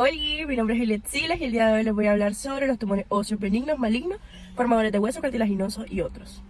Hola, mi nombre es Juliet Silas y el día de hoy les voy a hablar sobre los tumores óseos benignos, malignos, formadores de hueso cartilaginoso y otros.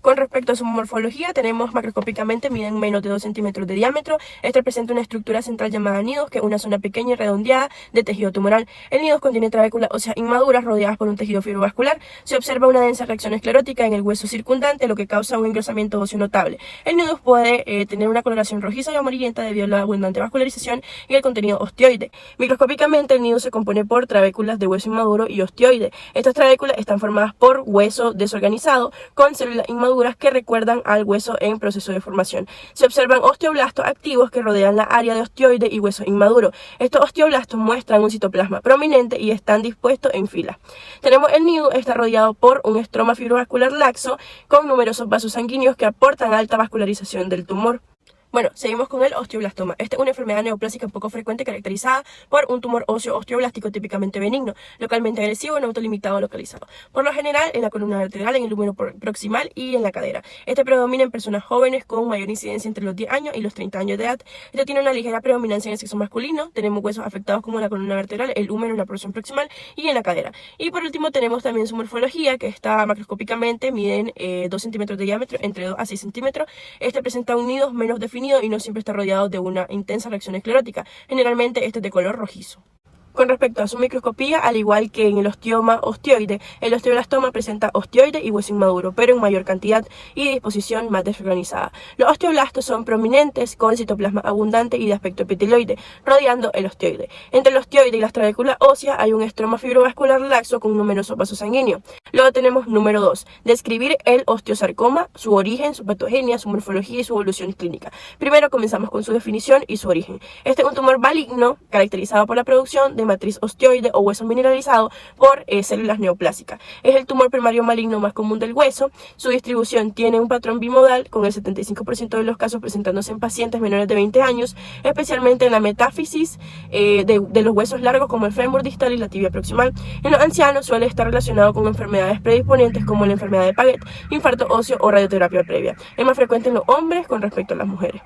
Con respecto a su morfología, tenemos macroscópicamente miden menos de 2 centímetros de diámetro. Este presenta una estructura central llamada nidos, que es una zona pequeña y redondeada de tejido tumoral. El nido contiene trabéculas óseas inmaduras rodeadas por un tejido fibrovascular. Se observa una densa reacción esclerótica en el hueso circundante, lo que causa un engrosamiento óseo notable. El nido puede tener una coloración rojiza y amarillenta debido a la abundante vascularización y el contenido osteoide. Microscópicamente, el nido se compone por trabéculas de hueso inmaduro y osteoide. Estas trabéculas están formadas por hueso desorganizado con células inmaduras que recuerdan al hueso en proceso de formación. Se observan osteoblastos activos que rodean la área de osteoide y hueso inmaduro. Estos osteoblastos muestran un citoplasma prominente y están dispuestos en fila. Tenemos el nido, está rodeado por un estroma fibrovascular laxo con numerosos vasos sanguíneos que aportan alta vascularización del tumor. Bueno, seguimos con el osteoblastoma. Esta es una enfermedad neoplásica poco frecuente caracterizada por un tumor óseo osteoblástico típicamente benigno, localmente agresivo, no autolimitado o localizado. Por lo general en la columna vertebral, en el húmero proximal y en la cadera. Este predomina en personas jóvenes con mayor incidencia entre los 10 años y los 30 años de edad. Este tiene una ligera predominancia en el sexo masculino. Tenemos huesos afectados como la columna vertebral, el húmero en la porción proximal y en la cadera. Y por último tenemos también su morfología, que está macroscópicamente, miden 2 centímetros de diámetro, entre 2 a 6 centímetros. Este presenta un nido menos definido y no siempre está rodeado de una intensa reacción esclerótica. Generalmente este es de color rojizo. Con respecto a su microscopía, al igual que en el osteoma osteoide, el osteoblastoma presenta osteoide y hueso inmaduro, pero en mayor cantidad y disposición más desorganizada. Los osteoblastos son prominentes con citoplasma abundante y de aspecto epiteloide, rodeando el osteoide. Entre el osteoide y las trabéculas óseas hay un estroma fibrovascular laxo con numerosos vasos sanguíneos. Luego tenemos número 2, describir el osteosarcoma, su origen, su patogenia, su morfología y su evolución clínica. Primero comenzamos con su definición y su origen. Este es un tumor maligno caracterizado por la producción de matriz osteoide o hueso mineralizado por células neoplásicas. Es el tumor primario maligno más común del hueso. Su distribución tiene un patrón bimodal, con el 75% de los casos presentándose en pacientes menores de 20 años, especialmente en la metáfisis de los huesos largos como el fémur distal y la tibia proximal. En los ancianos suele estar relacionado con enfermedades predisponentes como la enfermedad de Paget, infarto óseo o radioterapia previa. Es más frecuente en los hombres con respecto a las mujeres.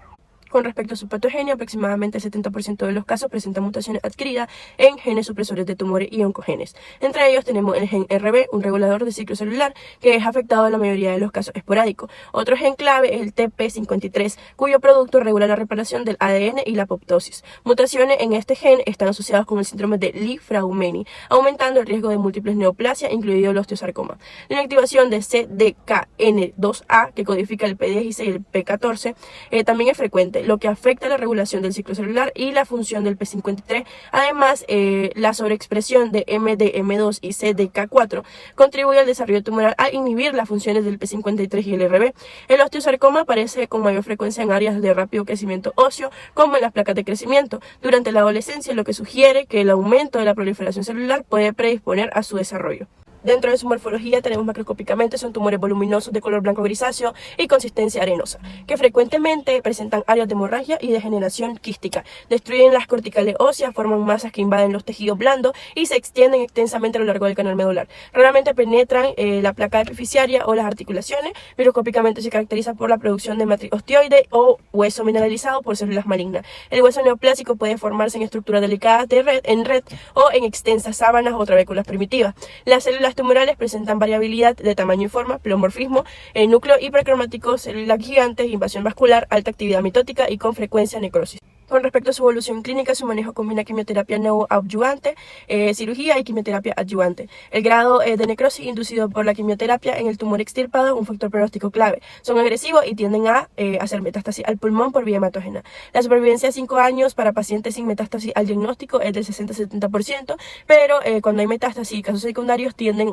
Con respecto a su patogenia, aproximadamente el 70% de los casos presentan mutaciones adquiridas en genes supresores de tumores y oncogenes. Entre ellos tenemos el gen RB, un regulador de ciclo celular, que es afectado en la mayoría de los casos esporádicos. Otro gen clave es el TP53, cuyo producto regula la reparación del ADN y la apoptosis. Mutaciones en este gen están asociadas con el síndrome de Li-Fraumeni, aumentando el riesgo de múltiples neoplasias, incluido el osteosarcoma. La inactivación de CDKN2A, que codifica el P16 y el P14, también es frecuente, lo que afecta la regulación del ciclo celular y la función del P53. Además, la sobreexpresión de MDM2 y CDK4 contribuye al desarrollo tumoral al inhibir las funciones del P53 y el RB. El osteosarcoma aparece con mayor frecuencia en áreas de rápido crecimiento óseo, como en las placas de crecimiento, durante la adolescencia, lo que sugiere que el aumento de la proliferación celular puede predisponer a su desarrollo. Dentro de su morfología tenemos macroscópicamente son tumores voluminosos de color blanco grisáceo y consistencia arenosa, que frecuentemente presentan áreas de hemorragia y degeneración quística. Destruyen las corticales óseas, forman masas que invaden los tejidos blandos y se extienden extensamente a lo largo del canal medular. Raramente penetran la placa epifisiaria o las articulaciones. Microscópicamente se caracteriza por la producción de matriz osteoide o hueso mineralizado por células malignas. El hueso neoplásico puede formarse en estructuras delicadas en red o en extensas sábanas o trabéculas primitivas. Las células tumorales presentan variabilidad de tamaño y forma, pleomorfismo, núcleo hipercromático, células gigantes, invasión vascular, alta actividad mitótica y con frecuencia necrosis. Con respecto a su evolución clínica, su manejo combina quimioterapia neoadyuvante, cirugía y quimioterapia adyuvante. El grado de necrosis inducido por la quimioterapia en el tumor extirpado es un factor pronóstico clave. Son agresivos y tienden a hacer metástasis al pulmón por vía hematógena. La supervivencia a 5 años para pacientes sin metástasis al diagnóstico es del 60-70%, pero cuando hay metástasis y casos secundarios tienden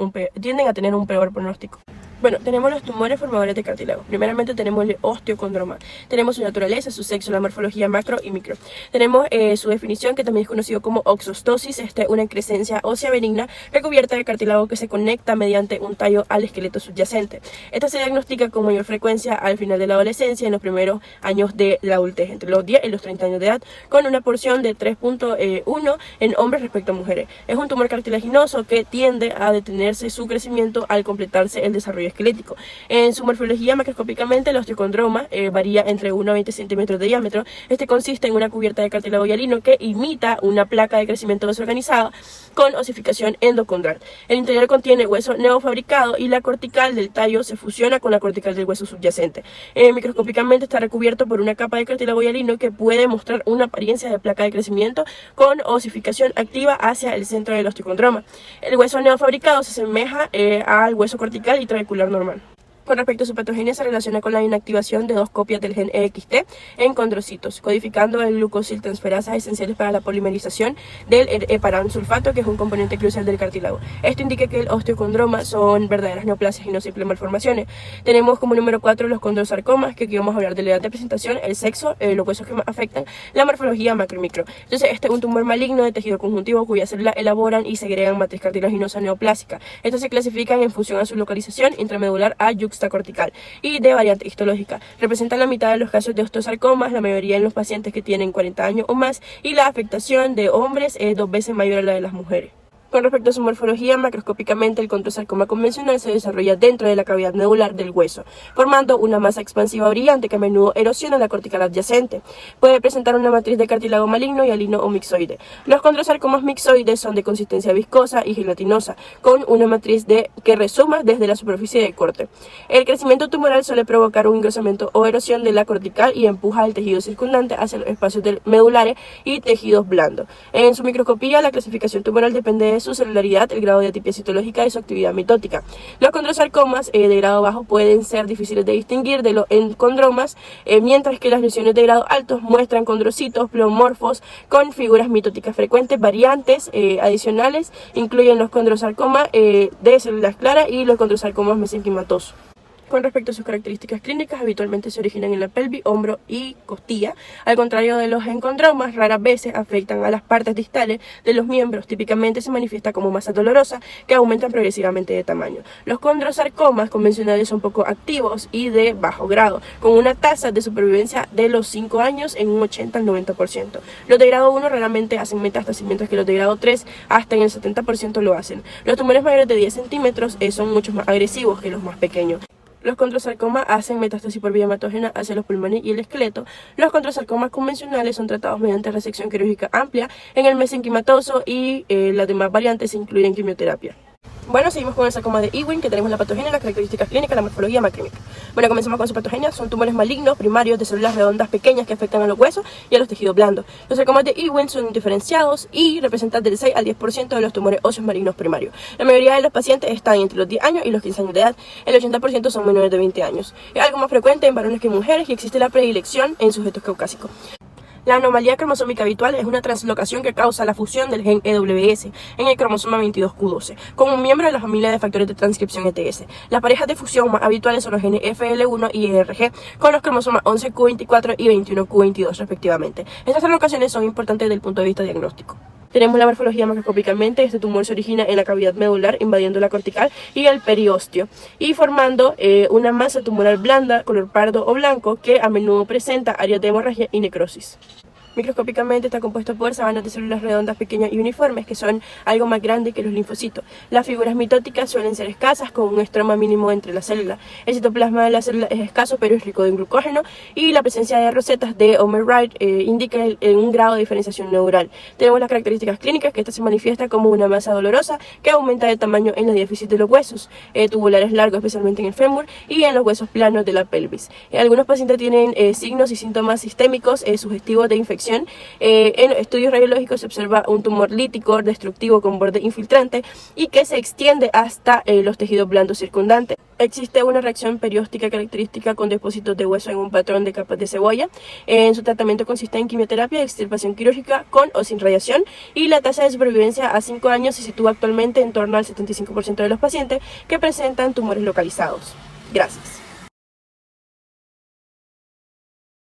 a tener un peor pronóstico. Bueno, tenemos los tumores formadores de cartílago. Primeramente tenemos el osteocondroma. Tenemos su naturaleza, su sexo, la morfología macro y micro. Tenemos su definición, que también es conocido como oxostosis. Esta es una excrescencia ósea benigna recubierta de cartílago que se conecta mediante un tallo al esqueleto subyacente. Esta se diagnostica con mayor frecuencia al final de la adolescencia y en los primeros años de la adultez, entre los 10 y los 30 años de edad, con una porción de 3.1 en hombres respecto a mujeres. Es un tumor cartilaginoso que tiende a detenerse su crecimiento al completarse el desarrollo esquelético. En su morfología, macroscópicamente, el osteocondroma varía entre 1 a 20 centímetros de diámetro. Este consiste en una cubierta de cartílago hialino que imita una placa de crecimiento desorganizada con osificación endocondral. El interior contiene hueso neofabricado y la cortical del tallo se fusiona con la cortical del hueso subyacente. Microscópicamente está recubierto por una capa de cartílago hialino que puede mostrar una apariencia de placa de crecimiento con osificación activa hacia el centro del osteocondroma. El hueso neofabricado se asemeja al hueso cortical y trabecular normal. Con respecto a su patogenia, se relaciona con la inactivación de 2 copias del gen EXT en condrocitos, codificando el glucosiltransferasas esenciales para la polimerización del heparan-sulfato, que es un componente crucial del cartílago. Esto indica que el osteocondroma son verdaderas neoplasias y no simples malformaciones. Tenemos como número 4 los condrosarcomas, que aquí vamos a hablar de la edad de presentación, el sexo, los huesos que más afectan, la morfología macro y micro. Entonces, este es un tumor maligno de tejido conjuntivo cuyas células elaboran y segregan matriz cartilaginosa neoplásica. Estos se clasifican en función a su localización intramedular a cortical y de variante histológica. Representan la mitad de los casos de osteosarcomas, la mayoría en los pacientes que tienen 40 años o más, y la afectación de hombres es 2 veces mayor a la de las mujeres. Con respecto a su morfología, macroscópicamente el condrosarcoma convencional se desarrolla dentro de la cavidad medular del hueso, formando una masa expansiva brillante que a menudo erosiona la cortical adyacente. Puede presentar una matriz de cartílago maligno, hialino o mixoide. Los condrosarcomas mixoides son de consistencia viscosa y gelatinosa, con una matriz que resuma desde la superficie de corte. El crecimiento tumoral suele provocar un engrosamiento o erosión de la cortical y empuja el tejido circundante hacia los espacios medulares y tejidos blandos. En su microscopía, la clasificación tumoral depende de su celularidad, el grado de atipia citológica y su actividad mitótica. Los condrosarcomas de grado bajo pueden ser difíciles de distinguir de los encondromas, mientras que las lesiones de grado alto muestran condrocitos pleomorfos con figuras mitóticas frecuentes. Variantes adicionales incluyen los condrosarcomas de células claras y los condrosarcomas mesenquimatosos. Con respecto a sus características clínicas, habitualmente se originan en la pelvis, hombro y costilla. Al contrario de los encondromas, raras veces afectan a las partes distales de los miembros. Típicamente se manifiesta como masa dolorosa que aumentan progresivamente de tamaño. Los condrosarcomas convencionales son poco activos y de bajo grado, con una tasa de supervivencia de los 5 años en un 80 al 90%. Los de grado 1 raramente hacen metástasis, mientras que los de grado 3 hasta en el 70% lo hacen. Los tumores mayores de 10 centímetros son mucho más agresivos que los más pequeños. Los condrosarcomas hacen metástasis por vía hematógena hacia los pulmones y el esqueleto. Los condrosarcomas convencionales son tratados mediante resección quirúrgica amplia en el mesenquimatoso y las demás variantes incluyen quimioterapia. Bueno, seguimos con el sarcoma de Ewing, que tenemos la patogenia, las características clínicas, la morfología macromicro. Bueno, comenzamos con su patogenia. Son tumores malignos primarios de células redondas pequeñas que afectan a los huesos y a los tejidos blandos. Los sarcomas de Ewing son diferenciados y representan del 6 al 10% de los tumores óseos malignos primarios. La mayoría de los pacientes están entre los 10 años y los 15 años de edad. El 80% son menores de 20 años. Es algo más frecuente en varones que en mujeres y existe la predilección en sujetos caucásicos. La anomalía cromosómica habitual es una translocación que causa la fusión del gen EWS en el cromosoma 22q12 con un miembro de la familia de factores de transcripción ETS. Las parejas de fusión más habituales son los genes FL1 y ERG con los cromosomas 11q24 y 21q22 respectivamente. Estas translocaciones son importantes desde el punto de vista diagnóstico. Tenemos la morfología macroscópicamente. Este tumor se origina en la cavidad medular, invadiendo la cortical y el periósteo y formando una masa tumoral blanda, color pardo o blanco, que a menudo presenta áreas de hemorragia y necrosis. Microscópicamente está compuesto por sabanas de células redondas pequeñas y uniformes que son algo más grandes que los linfocitos. Las figuras mitóticas suelen ser escasas con un estroma mínimo entre las células. El citoplasma de la célula es escaso pero es rico en glucógeno y la presencia de rosetas de Omer-Wright indica un grado de diferenciación neural. Tenemos las características clínicas, que esta se manifiesta como una masa dolorosa que aumenta de tamaño en la diáfisis de los huesos tubulares largos, especialmente en el fémur y en los huesos planos de la pelvis. Algunos pacientes tienen signos y síntomas sistémicos sugestivos de infección. En estudios radiológicos se observa un tumor lítico destructivo con borde infiltrante y que se extiende hasta los tejidos blandos circundantes. Existe una reacción perióstica característica con depósitos de hueso en un patrón de capas de cebolla. En su tratamiento consiste en quimioterapia, extirpación quirúrgica con o sin radiación, y la tasa de supervivencia a 5 años se sitúa actualmente en torno al 75% de los pacientes que presentan tumores localizados. Gracias.